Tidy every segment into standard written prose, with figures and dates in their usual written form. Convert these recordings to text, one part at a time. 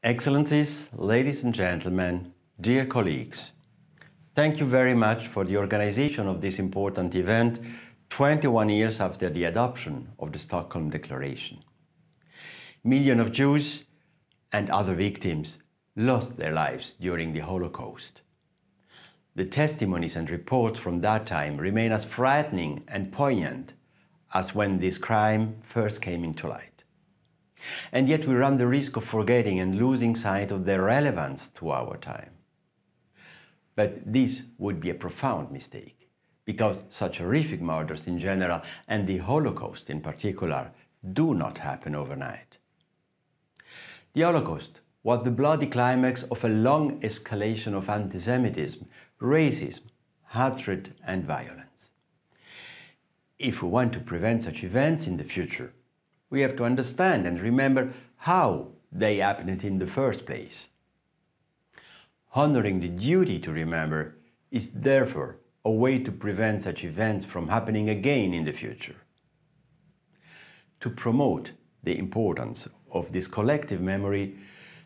Excellencies, ladies and gentlemen, dear colleagues, thank you very much for the organization of this important event 21 years after the adoption of the Stockholm Declaration. Millions of Jews and other victims lost their lives during the Holocaust. The testimonies and reports from that time remain as frightening and poignant as when this crime first came into light. And yet we run the risk of forgetting and losing sight of their relevance to our time. But this would be a profound mistake, because such horrific murders in general, and the Holocaust in particular, do not happen overnight. The Holocaust was the bloody climax of a long escalation of antisemitism, racism, hatred and violence. If we want to prevent such events in the future, we have to understand and remember how they happened in the first place. Honoring the duty to remember is therefore a way to prevent such events from happening again in the future. To promote the importance of this collective memory,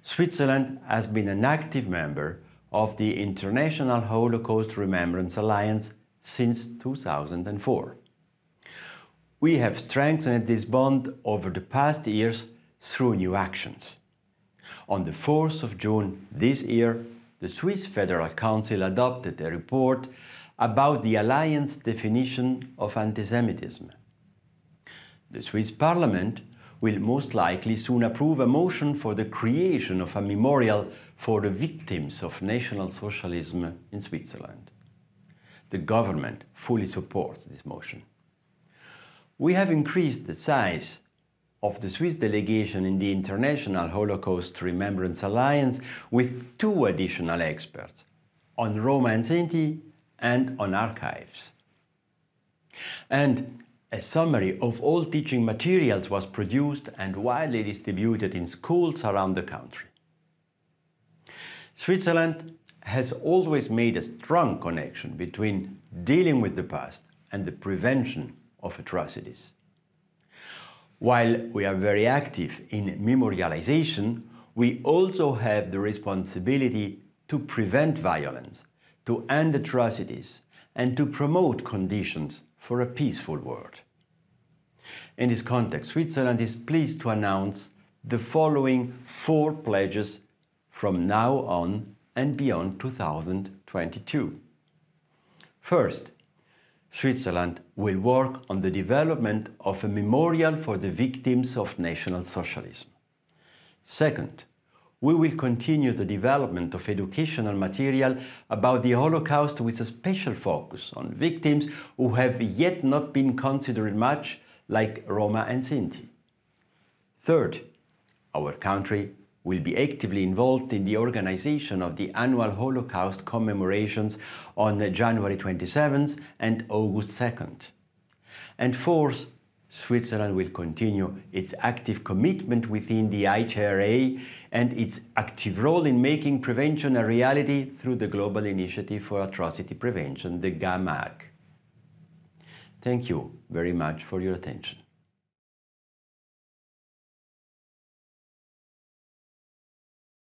Switzerland has been an active member of the International Holocaust Remembrance Alliance since 2004. We have strengthened this bond over the past years through new actions. On the 4th of June this year, the Swiss Federal Council adopted a report about the Alliance definition of antisemitism. The Swiss Parliament will most likely soon approve a motion for the creation of a memorial for the victims of National Socialism in Switzerland. The government fully supports this motion. We have increased the size of the Swiss delegation in the International Holocaust Remembrance Alliance with 2 additional experts on Roma and Sinti and on archives. And a summary of all teaching materials was produced and widely distributed in schools around the country. Switzerland has always made a strong connection between dealing with the past and the prevention of atrocities. While we are very active in memorialization, we also have the responsibility to prevent violence, to end atrocities, and to promote conditions for a peaceful world. In this context, Switzerland is pleased to announce the following 4 pledges from now on and beyond 2022. First, Switzerland will work on the development of a memorial for the victims of National Socialism. Second, we will continue the development of educational material about the Holocaust with a special focus on victims who have yet not been considered much, like Roma and Sinti. Third, our country will be actively involved in the organization of the annual Holocaust commemorations on January 27th and August 2nd. And fourth, Switzerland will continue its active commitment within the IHRA and its active role in making prevention a reality through the Global Initiative for Atrocity Prevention, the GAMAG. Thank you very much for your attention.